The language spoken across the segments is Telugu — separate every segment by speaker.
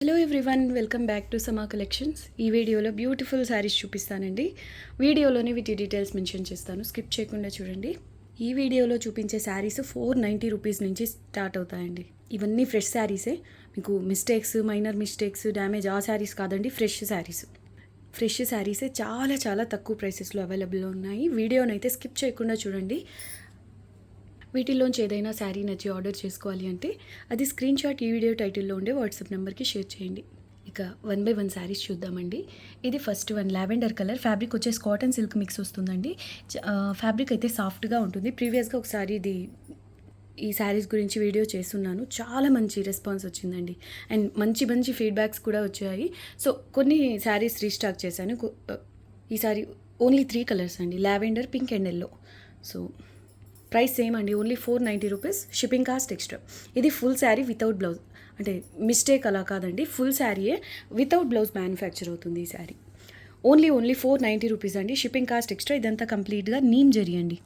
Speaker 1: Hello everyone, welcome back to సమా కలెక్షన్స్. ఈ వీడియోలో బ్యూటిఫుల్ శారీస్ చూపిస్తానండి. వీడియోలోని వీటి డీటెయిల్స్ మెన్షన్ చేస్తాను, స్కిప్ చేయకుండా చూడండి. ఈ వీడియోలో చూపించే శారీస్ 490 రూపీస్ నుంచి స్టార్ట్ అవుతాయండి. ఇవన్నీ ఫ్రెష్ శారీసే. మీకు మిస్టేక్స్, మైనర్ మిస్టేక్స్, డ్యామేజ్ ఆ శారీస్ కాదండి, ఫ్రెష్ శారీసే చాలా చాలా తక్కువ ప్రైసెస్లో అవైలబుల్లో ఉన్నాయి. వీడియోనైతే స్కిప్ చేయకుండా చూడండి. వీటిల్లోంచి ఏదైనా శారీ నచ్చి ఆర్డర్ చేసుకోవాలి అంటే అది స్క్రీన్ షాట్ ఈ వీడియో టైటిల్లో ఉండే వాట్సాప్ నెంబర్కి షేర్ చేయండి. ఇక 1 by 1 శారీస్ చూద్దామండి. ఇది first one, lavender colour. Fabric వచ్చేసి కాటన్ సిల్క్ మిక్స్ వస్తుందండి. ఫ్యాబ్రిక్ అయితే సాఫ్ట్గా ఉంటుంది. ప్రీవియస్గా ఒకసారి ఈ శారీస్ గురించి వీడియో చేస్తున్నాను. చాలా మంచి రెస్పాన్స్ వచ్చిందండి అండ్ మంచి మంచి ఫీడ్బ్యాక్స్ కూడా వచ్చాయి. సో కొన్ని శారీస్ రీస్టాక్ చేశాను. ఈసారి ఓన్లీ 3 కలర్స్ అండి, lavender, pink and yellow. So price same అండి, only 490 rupees, shipping cost extra. ఇది ఫుల్ శారీ వితౌట్ బ్లౌజ్, అంటే మిస్టేక్ అలా కాదండి, ఫుల్ శారీయే వితౌట్ బ్లౌజ్ మ్యానుఫ్యాక్చర్ అవుతుంది ఈ శారీ. ఓన్లీ 490 రూపీస్ అండి, షిప్పింగ్ కాస్ట్ ఎక్స్ట్రా. ఇదంతా కంప్లీట్గా నీమ్ జరీ అండి.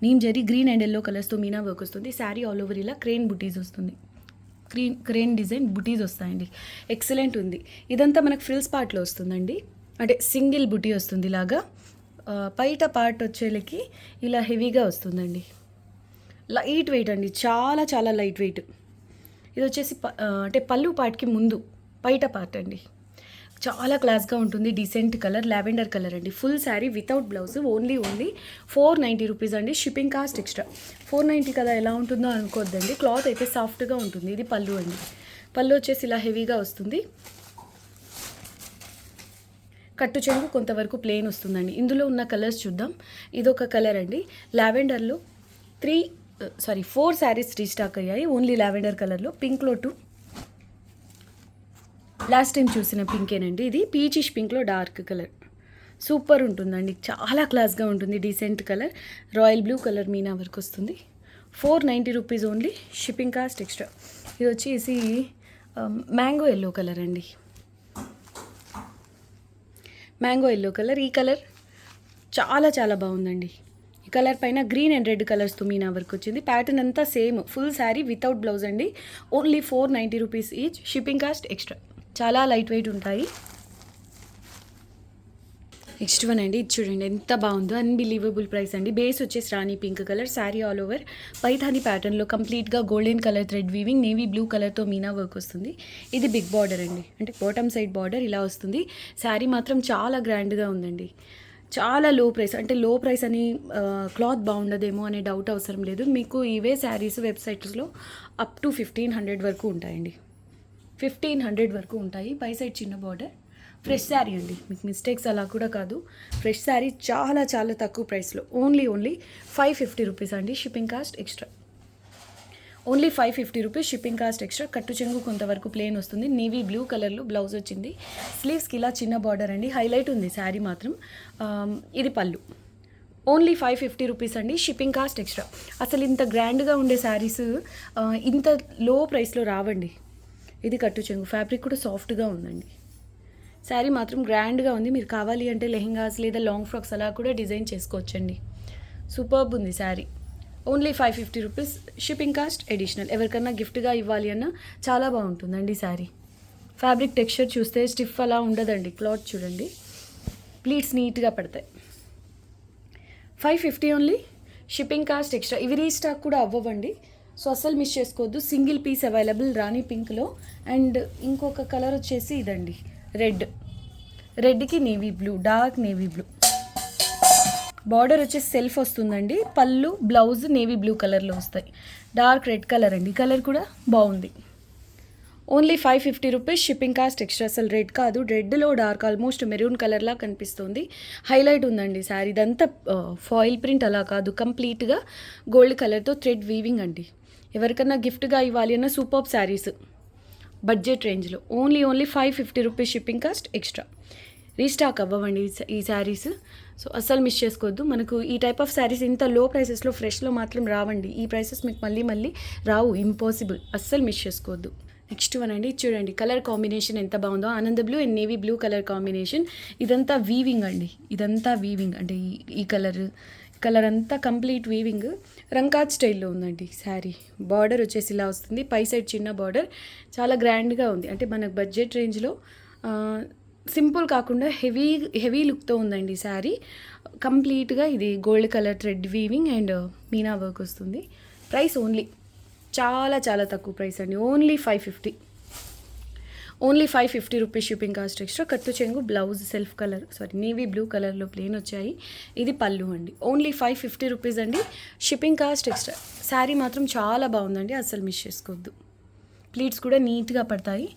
Speaker 1: Neem zari green and yellow కలర్స్తో మీనా వర్క్ వస్తుంది. శారీ ఆల్ ఓవర్ ఇలా క్రేన్ బుటీస్ వస్తుంది. క్రేన్ డిజైన్ బుటీస్ వస్తాయండి. ఎక్సలెంట్ ఉంది. ఇదంతా మనకు ఫ్రిల్స్ పార్ట్లో వస్తుందండి, అంటే సింగిల్ బుటీ వస్తుంది ఇలాగా. పైట పార్ట్ వచ్చేలకి ఇలా హెవీగా వస్తుందండి. లైట్ వెయిట్ అండి, చాలా చాలా లైట్ వెయిట్. ఇది వచ్చేసి అంటే పళ్ళు పార్ట్కి ముందు పైట పార్ట్ అండి. చాలా క్లాస్గా ఉంటుంది. డీసెంట్ కలర్, లావెండర్ కలర్ అండి. Full sari without blouse. Only 490 rupees అండి, షిప్పింగ్ కాస్ట్ ఎక్స్ట్రా. 490 కదా ఎలా ఉంటుందో అనుకోవద్దండి, క్లాత్ అయితే సాఫ్ట్గా ఉంటుంది. ఇది పళ్ళు అండి. పళ్ళు వచ్చేసి ఇలా హెవీగా వస్తుంది. కట్టు చెంగు కొంతవరకు ప్లెయిన్ వస్తుందండి. ఇందులో ఉన్న కలర్స్ చూద్దాం. ఇదొక కలర్ అండి. లావెండర్లో 4 శారీస్ రీస్టాక్ అయ్యాయి ఓన్లీ లావెండర్ కలర్లో. పింక్లో 2, లాస్ట్ టైం చూసిన పింకేనండి. ఇది పీచిష్ పింక్లో డార్క్ కలర్. సూపర్ ఉంటుందండి, చాలా క్లాస్గా ఉంటుంది. Decent colour, royal blue colour Meena work వస్తుంది. 490 rupees only, shipping cost extra. ఇది వచ్చేసి మ్యాంగో ఎల్లో కలర్ అండి. Mango yellow colour. ఈ కలర్ చాలా చాలా బాగుందండి. ఈ కలర్ పైన గ్రీన్ అండ్ రెడ్ కలర్స్తో మీనా వర్క్ వచ్చింది. ప్యాటర్న్ అంతా same. Full sari without blouse అండి. Only 490 rupees each, shipping cost extra. చాలా లైట్ వెయిట్ ఉంటాయి. నెక్స్ట్ వన్ అండి, ఇది చూడండి ఎంత బాగుందో, అన్బిలీవబుల్ ప్రైస్ అండి. బేస్ వచ్చేసి rani pink colour, sari all over Paithani ప్యాటర్న్లో కంప్లీట్గా golden colour thread weaving, navy blue కలర్తో మీనా వర్క్ వస్తుంది. ఇది బిగ్ బార్డర్ అండి, అంటే బాటమ్ సైడ్ బార్డర్ ఇలా వస్తుంది. శారీ మాత్రం చాలా గ్రాండ్గా ఉందండి. చాలా లో ప్రైస్, అంటే లో ప్రైస్ అని క్లాత్ బాగుండదేమో అనే డౌట్ అవసరం లేదు. మీకు ఇవే శారీస్ వెబ్సైట్స్లో అప్ టు 1500 వరకు ఉంటాయండి. 1500 వరకు ఉంటాయి. పై సైడ్ చిన్న బార్డర్. ఫ్రెష్ శారీ అండి, మీకు మిస్టేక్స్ అలా కూడా కాదు. ఫ్రెష్ శారీ చాలా చాలా తక్కువ ప్రైస్లో. ఓన్లీ 550 రూపీస్ అండి, shipping cost extra. Only 550 rupees, shipping cost extra. కట్టు చెంగు కొంతవరకు ప్లెయిన్ వస్తుంది. నేవీ బ్లూ కలర్లో బ్లౌజ్ వచ్చింది. స్లీవ్స్కి ఇలా చిన్న బార్డర్ అండి, హైలైట్ ఉంది శారీ మాత్రం. ఇది పళ్ళు. ఓన్లీ 550 రూపీస్ అండి, షిప్పింగ్ కాస్ట్ ఎక్స్ట్రా. అసలు ఇంత గ్రాండ్గా ఉండే శారీస్ ఇంత లో ప్రైస్లో రావండి. ఇది కట్టు చెంగు, ఫ్యాబ్రిక్ కూడా సాఫ్ట్గా ఉందండి. శారీ మాత్రం గ్రాండ్గా ఉంది. మీరు కావాలి అంటే లెహెంగాస్ లేదా లాంగ్ ఫ్రాక్స్ అలా కూడా డిజైన్ చేసుకోవచ్చండి. సూపర్బ్ ఉంది sari. Only 550 rupees, shipping cost additional. ఎవరికన్నా గిఫ్ట్గా ఇవ్వాలి అన్నా చాలా బాగుంటుందండి శారీ. ఫ్యాబ్రిక్ టెక్స్చర్ చూస్తే స్టిఫ్ అలా ఉండదండి. క్లాత్ చూడండి, ప్లీట్స్ నీట్గా పడతాయి. 550 ఓన్లీ, షిప్పింగ్ కాస్ట్ ఎక్స్ట్రా. ఇవి రీస్టాక్ కూడా అవ్వవండి, సో అస్సలు మిస్ చేసుకోవద్దు. సింగిల్ పీస్ అవైలబుల్ రాణి పింక్లో. అండ్ ఇంకొక కలర్ వచ్చేసి ఇదండి, రెడ్కి navy blue, dark navy blue. Border వచ్చేసి సెల్ఫ్ వస్తుందండి. పళ్ళు, బ్లౌజ్ నేవీ బ్లూ కలర్లో వస్తాయి. డార్క్ రెడ్ కలర్ అండి, కలర్ కూడా బాగుంది. Only 550 rupees, shipping cost extra. అసలు రెడ్ కాదు, రెడ్లో డార్క్ ఆల్మోస్ట్ మెరూన్ కలర్లా కనిపిస్తుంది. హైలైట్ ఉందండి శారీ. ఇదంతా ఫాయిల్ ప్రింట్ అలా కాదు, కంప్లీట్గా గోల్డ్ కలర్తో థ్రెడ్ వీవింగ్ అండి. ఎవరికన్నా గిఫ్ట్గా ఇవ్వాలి అన్న సూపర్బ్ శారీస్ బడ్జెట్ రేంజ్లో. Only 550 rupees, shipping cost extra. Restock అవ్వండి ఈ శారీస్, సో అస్సలు మిస్ చేసుకోవద్దు. మనకు ఈ టైప్ ఆఫ్ శారీస్ ఇంత లో ప్రైసెస్లో ఫ్రెష్లో మాత్రం రావండి. ఈ ప్రైసెస్ మీకు మళ్ళీ రావు, ఇంపాసిబుల్. అస్సలు మిస్ చేసుకోవద్దు. నెక్స్ట్ వన్ అండి, చూడండి కలర్ కాంబినేషన్ ఎంత బాగుందో. ఆనంద blue and navy blue colour combination. ఇదంతా వీవింగ్ అండి, ఇదంతా వీవింగ్ అంటే ఈ కలర్ కలర్ అంతా కంప్లీట్ వీవింగ్ రంకాజ్ స్టైల్లో ఉందండి శారీ. బార్డర్ వచ్చేసి ఇలా వస్తుంది, పై సైడ్ చిన్న బార్డర్, చాలా గ్రాండ్గా ఉంది. అంటే మనకు బడ్జెట్ రేంజ్లో సింపుల్ కాకుండా హెవీ హెవీ లుక్తో ఉందండి శారీ. కంప్లీట్గా ఇది gold colour thread weaving and Meena work వస్తుంది. ప్రైస్ ఓన్లీ చాలా చాలా తక్కువ ప్రైస్ అండి, only 550. Only 550 rupees shipping cost extra. కట్టు చెంగు, blouse self colour navy blue కలర్లో ప్లేన్ వచ్చాయి. ఇది పళ్ళు అండి. ఓన్లీ 550 రూపీస్ అండి, షిప్పింగ్ కాస్ట్ ఎక్స్ట్రా. శారీ మాత్రం చాలా బాగుందండి, అస్సలు మిస్ చేసుకోవద్దు. ప్లీట్స్ కూడా నీట్గా పడతాయి.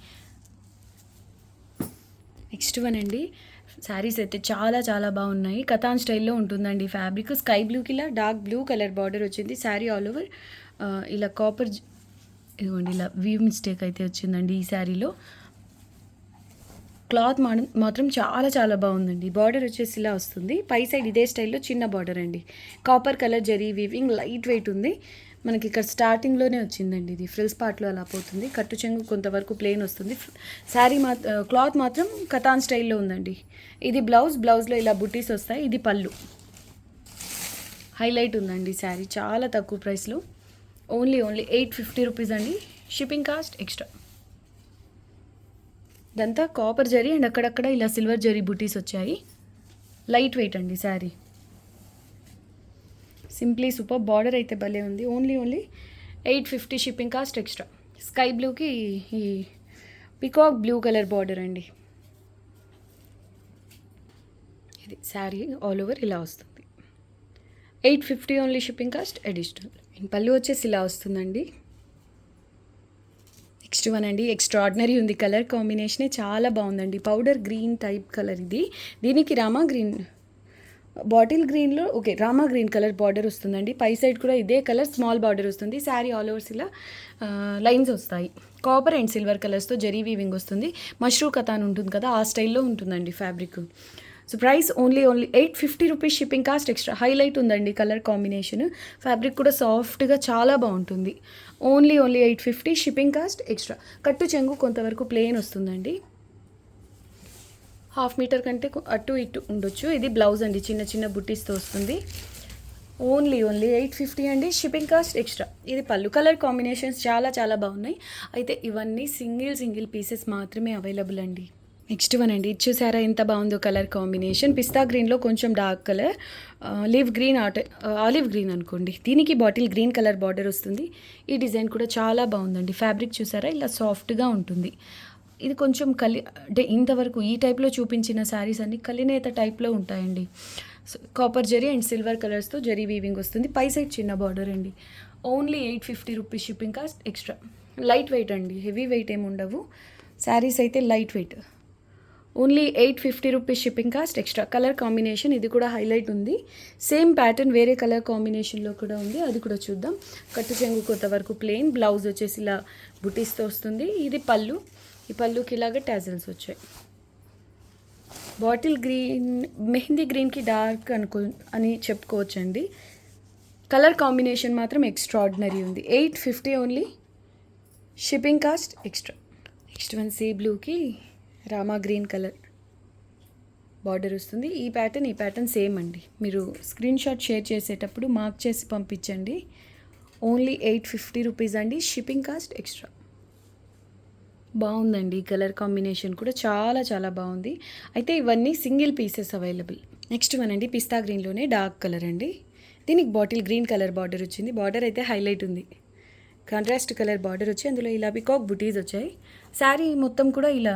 Speaker 1: నెక్స్ట్ వన్ అండి, శారీస్ అయితే చాలా చాలా బాగున్నాయి. కథాన్ స్టైల్లో ఉంటుందండి ఫ్యాబ్రిక్. స్కై బ్లూకి ఇలా డార్క్ బ్లూ కలర్ బార్డర్ వచ్చింది. శారీ ఆల్ ఓవర్ ఇలా కాపర్, ఇదిగోండి ఇలా వీవ్ మిస్టేక్ అయితే వచ్చిందండి ఈ శారీలో. క్లాత్ మాత్రం చాలా చాలా బాగుందండి. బార్డర్ వచ్చేసి ఇలా వస్తుంది, పై సైడ్ ఇదే స్టైల్లో చిన్న బార్డర్ అండి. Copper colour zari weaving, light weight ఉంది. మనకి ఇక్కడ స్టార్టింగ్లోనే వచ్చిందండి ఇది, ఫ్రిల్స్ పార్ట్లో అలా పోతుంది. కట్టు చెంగు కొంతవరకు ప్లెయిన్ వస్తుంది. శారీ క్లాత్ మాత్రం కథాన్ స్టైల్లో ఉందండి. ఇది బ్లౌజ్లో ఇలా బుట్టీస్ వస్తాయి. ఇది పళ్ళు. హైలైట్ ఉందండి శారీ, చాలా తక్కువ ప్రైస్లో. ఓన్లీ 850 రూపీస్ అండి, షిప్పింగ్ కాస్ట్ ఎక్స్ట్రా. ఇదంతా కాపర్ జరీ అండ్ అక్కడక్కడ ఇలా సిల్వర్ జరీ బుటీస్ వచ్చాయి. లైట్ వెయిట్ అండి శారీ. Simply super. బార్డర్ అయితే భలే ఉంది. Only 850 shipping cost extra. Sky బ్లూకి ఈ పికాక్ బ్లూ కలర్ బార్డర్ అండి. ఇది శారీ ఆల్ ఓవర్ ఇలా వస్తుంది. 850 ఓన్లీ, షిప్పింగ్ కాస్ట్ అడిషనల్. పళ్ళు వచ్చేసి ఇలా వస్తుందండి. నెక్స్ట్ వన్ అండి, ఎక్స్ట్రాడినరీ ఉంది. కలర్ కాంబినేషనే చాలా బాగుందండి. పౌడర్ గ్రీన్ టైప్ కలర్ ఇది. దీనికి రామా గ్రీన్, బాటిల్ గ్రీన్లో రామా గ్రీన్ కలర్ బార్డర్ వస్తుందండి. పై సైడ్ కూడా ఇదే కలర్ స్మాల్ బార్డర్ వస్తుంది. శారీ ఆల్ ఓవర్స్ ఇలా లైన్స్ వస్తాయి. కాపర్ అండ్ సిల్వర్ కలర్స్తో జరీ వీవింగ్ వస్తుంది. మష్రూ కథాన్ ఉంటుంది కదా, ఆ స్టైల్లో ఉంటుందండి fabric. So price only 850 rupees, shipping cost extra. Highlight ఉందండి కలర్ కాంబినేషన్. ఫ్యాబ్రిక్ కూడా సాఫ్ట్గా చాలా బాగుంటుంది. Only 850, shipping cost extra. కట్టు చెంగు కొంతవరకు ప్లెయిన్ వస్తుందండి. 1/2 మీటర్ కంటే అటు ఇటు ఉండొచ్చు. ఇది బ్లౌజ్ అండి, చిన్న చిన్న బుట్టీస్తో వస్తుంది. ఓన్లీ 850 అండి, షిప్పింగ్ కాస్ట్ ఎక్స్ట్రా. ఇది పళ్ళు. కలర్ కాంబినేషన్స్ చాలా చాలా బాగున్నాయి. అయితే ఇవన్నీ సింగిల్ పీసెస్ మాత్రమే అవైలబుల్ అండి. నెక్స్ట్ వన్ అండి, ఇది చూసారా ఎంత బాగుందో కలర్ కాంబినేషన్. పిస్తా గ్రీన్లో కొంచెం డార్క్ కలర్, ఆలివ్ గ్రీన్ అనుకోండి. దీనికి బాటిల్ గ్రీన్ కలర్ బార్డర్ వస్తుంది. ఈ డిజైన్ కూడా చాలా బాగుందండి. ఫ్యాబ్రిక్ చూసారా ఇలా సాఫ్ట్గా ఉంటుంది. ఇది కొంచెం అంటే ఇంతవరకు ఈ టైప్లో చూపించిన శారీస్ అన్ని కలినేత టైప్లో ఉంటాయండి. కాపర్ జరీ అండ్ సిల్వర్ కలర్స్తో జరీ వీవింగ్ వస్తుంది. పై సైడ్ చిన్న బార్డర్ అండి. Only 850 rupees, shipping cost extra. Light weight అండి, హెవీ వెయిట్ ఏమి ఉండవు. శారీస్ అయితే light weight. Only 850 rupees, shipping cost extra. Colour combination ఇది కూడా హైలైట్ ఉంది. సేమ్ ప్యాటర్న్ వేరే కలర్ కాంబినేషన్లో కూడా ఉంది, అది కూడా చూద్దాం. కట్టు చెంగు కొంతవరకు ప్లెయిన్, బ్లౌజ్ వచ్చేసి ఇలా బుటీస్తో వస్తుంది. ఇది పళ్ళు. ఈ పళ్ళుకి ఇలాగ టాజిల్స్ వచ్చాయి. బాటిల్ గ్రీన్, మెహందీ గ్రీన్కి డార్క్ అని చెప్పుకోవచ్చండి. కలర్ కాంబినేషన్ మాత్రం ఎక్స్ట్రాడినరీ ఉంది. 850 only, shipping cost extra. Next one sea బ్లూకి రామా గ్రీన్ కలర్ బార్డర్ వస్తుంది. ఈ ప్యాటర్న్ సేమ్ అండి. మీరు స్క్రీన్ షాట్ షేర్ చేసేటప్పుడు మార్క్ చేసి పంపించండి. ఓన్లీ 850 రూపీస్ అండి, షిప్పింగ్ కాస్ట్ ఎక్స్ట్రా. బాగుందండి కలర్ కాంబినేషన్ కూడా చాలా చాలా బాగుంది. అయితే ఇవన్నీ single pieces available. Next one అండి, పిస్తా గ్రీన్లోనే డార్క్ కలర్ అండి. దీనికి బాటిల్ గ్రీన్ కలర్ బార్డర్ వచ్చింది. బార్డర్ అయితే హైలైట్ ఉంది. కాంట్రాస్ట్ కలర్ బార్డర్ వచ్చి అందులో ఇలా పికాక్ బుటీస్ వచ్చాయి. శారీ మొత్తం కూడా ఇలా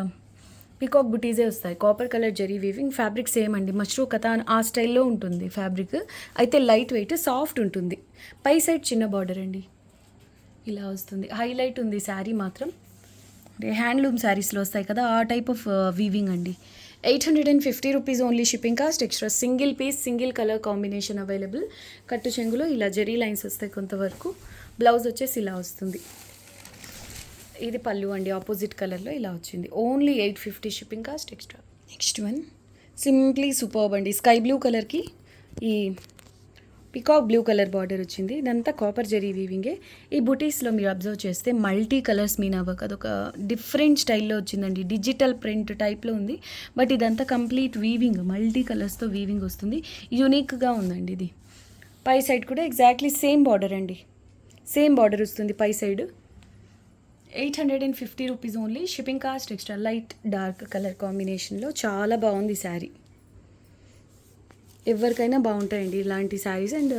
Speaker 1: పికాక్ బుటీసే వస్తాయి. Copper colour zari weaving. Fabric same అండి, మష్రూ కథాన్ ఆ స్టైల్లో ఉంటుంది ఫ్యాబ్రిక్. అయితే లైట్ వెయిట్, సాఫ్ట్ ఉంటుంది. పై సైడ్ చిన్న బార్డర్ అండి, ఇలా వస్తుంది. హైలైట్ ఉంది శారీ మాత్రం. హ్యాండ్లూమ్ శారీస్లో వస్తాయి కదా, ఆ టైప్ ఆఫ్ వీవింగ్ అండి. 850 rupees only, shipping cost extra. Single piece, single colour combination available. కట్టు చెంగులో ఇలా జరీ లైన్స్ వస్తాయి కొంతవరకు. బ్లౌజ్ వచ్చేసి ఇలా వస్తుంది. ఇది పళ్ళు అండి, ఆపోజిట్ కలర్లో ఇలా వచ్చింది. Only 850, shipping cost extra. Next one simply superb అండి. స్కై బ్లూ కలర్కి ఈ పికాక్ బ్లూ కలర్ బార్డర్ వచ్చింది. ఇదంతా కాపర్ జరీ వీవింగే. ఈ బుటీస్లో మీరు అబ్జర్వ్ చేస్తే మల్టీ కలర్స్ మీనా వర్క్, అదొక డిఫరెంట్ స్టైల్లో వచ్చిందండి. డిజిటల్ ప్రింట్ టైప్లో ఉంది, బట్ ఇదంతా కంప్లీట్ వీవింగ్, మల్టీ కలర్స్తో వీవింగ్ వస్తుంది. యూనిక్గా ఉందండి ఇది. పై సైడ్ కూడా ఎగ్జాక్ట్లీ సేమ్ బార్డర్ అండి, సేమ్ బార్డర్ వస్తుంది పై side. 850 rupees only, shipping cost extra. Light dark colour కాంబినేషన్లో చాలా బాగుంది శారీ. ఎవరికైనా బాగుంటాయండి ఇలాంటి శారీస్. అండ్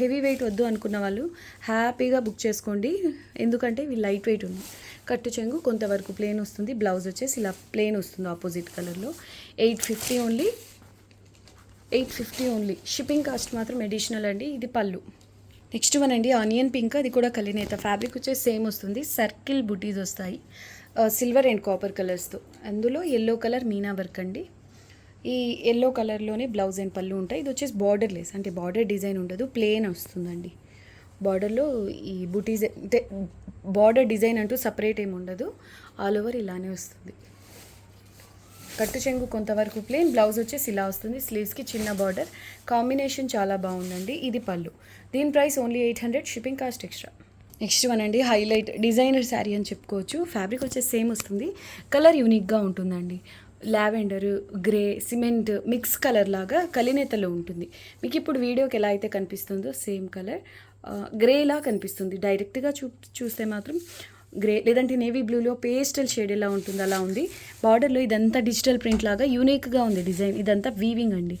Speaker 1: హెవీ వెయిట్ వద్దు అనుకున్న వాళ్ళు హ్యాపీగా బుక్ చేసుకోండి, ఎందుకంటే ఇవి లైట్ వెయిట్ ఉంది. కట్టు చెంగు కొంతవరకు ప్లెయిన్ వస్తుంది, బ్లౌజ్ వచ్చేసి ఇలా ప్లెయిన్ వస్తుంది ఆపోజిట్ కలర్లో. 850 ఓన్లీ, 850 ఓన్లీ. షిప్పింగ్ కాస్ట్ మాత్రం అడిషనల్ అండి. ఇది పళ్ళు. నెక్స్ట్ వన్ అండి ఆనియన్ పింక్, అది కూడా కలినేత. ఫ్యాబ్రిక్ వచ్చేసి సేమ్ వస్తుంది, సర్కిల్ బుటీస్ వస్తాయి సిల్వర్ అండ్ కాపర్ కలర్స్తో. అందులో ఎల్లో కలర్ మీనా వర్క్ అండి. ఈ ఎల్లో కలర్లోనే బ్లౌజ్ అండ్ పళ్ళు ఉంటాయి. ఇది వచ్చేసి బార్డర్ లెస్, అంటే బార్డర్ డిజైన్ ఉండదు, ప్లెయిన్ వస్తుందండి. బార్డర్లో ఈ బుటీస్ అంటే బార్డర్ డిజైన్ అంటూ సపరేట్ ఏమి ఉండదు, ఆల్ ఓవర్ ఇలానే వస్తుంది. కట్టు చెంగు కొంతవరకు ప్లెయిన్, బ్లౌజ్ వచ్చేసి ఇలా వస్తుంది, స్లీవ్స్కి చిన్న బార్డర్. కాంబినేషన్ చాలా బాగుందండి. ఇది పళ్ళు. దీని price only 800, shipping cost extra. Next one అండి హైలైట్ డిజైనర్ శారీ అని చెప్పుకోవచ్చు. ఫ్యాబ్రిక్ వచ్చేసి సేమ్ వస్తుంది, కలర్ యూనిక్గా ఉంటుందండి. Lavender, grey, cement mix colour లాగా కలినేతలో ఉంటుంది. మీకు ఇప్పుడు వీడియోకి ఎలా అయితే కనిపిస్తుందో సేమ్ కలర్ గ్రేలా కనిపిస్తుంది. డైరెక్ట్గా చూస్తే మాత్రం గ్రే, లేదంటే నేవీ బ్లూలో పేస్టల్ షేడ్ ఎలా ఉంటుంది అలా ఉంది. బార్డర్లో ఇదంతా డిజిటల్ ప్రింట్ లాగా యూనిక్గా ఉంది డిజైన్. ఇదంతా వీవింగ్ అండి.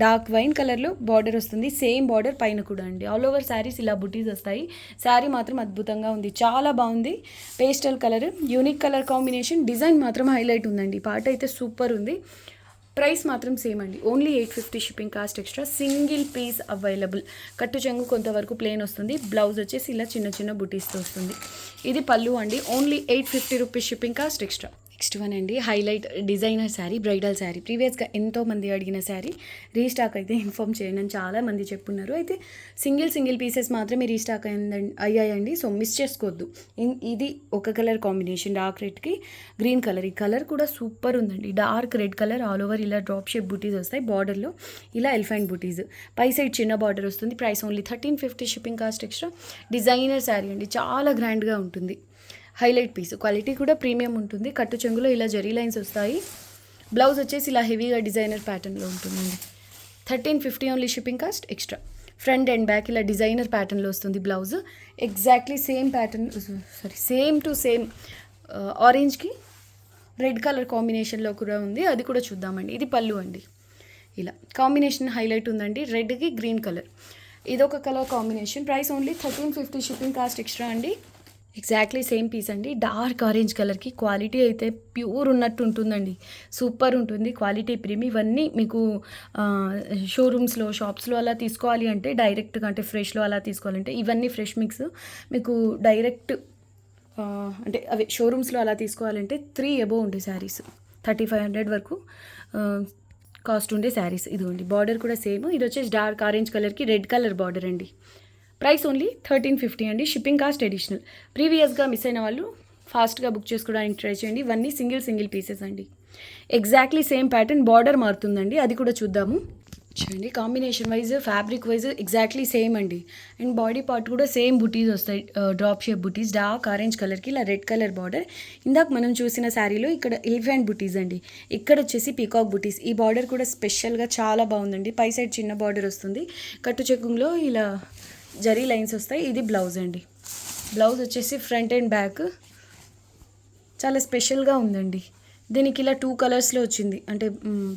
Speaker 1: డార్క్ వైన్ కలర్లో బార్డర్ వస్తుంది, సేమ్ బార్డర్ పైన కూడా అండి. ఆల్ ఓవర్ శారీస్ ఇలా బుటీస్ వస్తాయి. శారీ మాత్రం అద్భుతంగా ఉంది, చాలా బాగుంది. Pastel colour, unique colour combination, design మాత్రం హైలైట్ ఉందండి. పాట అయితే సూపర్ ఉంది. ప్రైస్ మాత్రం సేమ్ అండి, only 850, shipping cost extra. Single piece available. కట్టు చెంగు కొంతవరకు ప్లెయిన్ వస్తుంది, బ్లౌజ్ వచ్చేసి ఇలా చిన్న చిన్న బుటీస్తో వస్తుంది. ఇది పళ్ళు అండి, only 850 rupees, shipping cost extra. Next one అండి highlight designer sari, bridal sari. ప్రీవియస్గా ఎంతోమంది అడిగిన శారీ, రీస్టాక్ అయితే ఇన్ఫామ్ చేయండి అని చాలామంది చెప్పున్నారు. అయితే సింగిల్ పీసెస్ మాత్రమే రీస్టాక్ అయ్యాయండి, సో మిస్ చేసుకోవద్దు. ఇది ఒక కలర్ కాంబినేషన్, డార్క్ రెడ్కి గ్రీన్ కలర్. ఈ కలర్ కూడా సూపర్ ఉందండి. Dark red colour, all over ఇలా డ్రాప్ షేప్ బుటీస్ వస్తాయి. బార్డర్లో ఇలా ఎలిఫెంట్ బుటీస్, పై సైడ్ చిన్న బార్డర్ వస్తుంది. Price only 1350, shipping cost extra. Designer sari అండి, చాలా గ్రాండ్గా ఉంటుంది. హైలైట్ పీస్, క్వాలిటీ కూడా ప్రీమియం ఉంటుంది. కట్టు చెంగులో ఇలా జరీ లైన్స్ వస్తాయి. బ్లౌజ్ వచ్చేసి ఇలా హెవీగా డిజైనర్ ప్యాటర్న్లో ఉంటుందండి. 1350 only, shipping cost extra. Front and back ఇలా డిజైనర్ ప్యాటర్న్లో వస్తుంది blouse. Exactly same pattern, same to same ఆరెంజ్కి రెడ్ కలర్ కాంబినేషన్లో కూడా ఉంది, అది కూడా చూద్దామండి. ఇది పళ్ళు అండి. ఇలా కాంబినేషన్ హైలైట్ ఉందండి, రెడ్కి గ్రీన్ కలర్. ఇదొక colour combination. Price only 1350, shipping cost extra అండి. ఎగ్జాక్ట్లీ సేమ్ పీస్ అండి, డార్క్ ఆరెంజ్ కలర్కి. క్వాలిటీ అయితే ప్యూర్ ఉన్నట్టు ఉంటుందండి, సూపర్ ఉంటుంది. Quality premium. ఇవన్నీ మీకు షోరూమ్స్లో, షాప్స్లో అలా తీసుకోవాలి అంటే డైరెక్ట్గా, అంటే ఫ్రెష్లో అలా తీసుకోవాలంటే ఇవన్నీ ఫ్రెష్ మిక్స్. మీకు డైరెక్ట్ అంటే అవి షోరూమ్స్లో అలా తీసుకోవాలంటే 3 అబోవ్ ఉండే శారీస్, 3500 వరకు కాస్ట్ ఉండే శారీస్. ఇదిగోండి బార్డర్ కూడా సేమ్. ఇది వచ్చేసి డార్క్ ఆరెంజ్ కలర్కి రెడ్ కలర్ బార్డర్ అండి. ప్రైస్ ఓన్లీ 1350 అండి, షిప్పింగ్ కాస్ట్ అడిషనల్. ప్రీవియస్గా మిస్ అయిన వాళ్ళు ఫాస్ట్గా బుక్ చేసుకోవడానికి ట్రై చేయండి. ఇవన్నీ సింగిల్ పీసెస్ అండి. ఎగ్జాక్ట్లీ సేమ్ ప్యాటర్న్, బార్డర్ మారుతుందండి, అది కూడా చూద్దాము. చూడండి combination wise, fabric wise exactly same అండి. అండ్ బాడీ పార్ట్ కూడా సేమ్ బుటీస్ వస్తాయి, డ్రాప్ షేప్ బుటీస్. డార్క్ ఆరెంజ్ కలర్కి ఇలా రెడ్ కలర్ బార్డర్. ఇందాక మనం చూసిన శారీలో ఇక్కడ ఎలిఫెంట్ బుటీస్ అండి, ఇక్కడ వచ్చేసి పీకాక్ బుటీస్. ఈ బార్డర్ కూడా స్పెషల్గా చాలా బాగుందండి. పై సైడ్ చిన్న బార్డర్ వస్తుంది, కట్టు చెక్కుంలో ఇలా జరీ లైన్స్ వస్తాయి. ఇది బ్లౌజ్ అండి. బ్లౌజ్ వచ్చేసి ఫ్రంట్ అండ్ బ్యాక్ చాలా స్పెషల్గా ఉందండి. దీనికి ఇలా 2 కలర్స్లో వచ్చింది, అంటే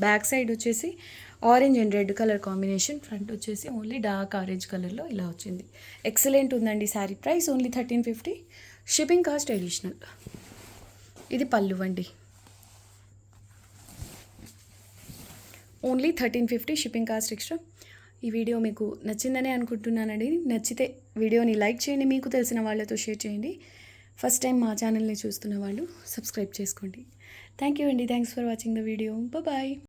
Speaker 1: బ్యాక్ సైడ్ వచ్చేసి orange and red colour combination, front వచ్చేసి ఓన్లీ డార్క్ ఆరెంజ్ కలర్లో ఇలా వచ్చింది. ఎక్సలెంట్ ఉందండి sari. Price only 1350, shipping cost additional. ఇది పళ్ళు అండి, ఓన్లీ 1350, షిప్పింగ్ కాస్ట్ ఎక్స్ట్రా. ఈ వీడియో మీకు నచ్చిందనే అనుకుంటున్నానండి. నచ్చితే వీడియోని లైక్ చేయండి, మీకు తెలిసిన వాళ్ళతో షేర్ చేయండి. ఫస్ట్ టైం మా ఛానల్ని చూస్తున్న వాళ్ళు సబ్స్క్రైబ్ చేసుకోండి. థ్యాంక్ యూ అండి, thanks for watching the video. Bye.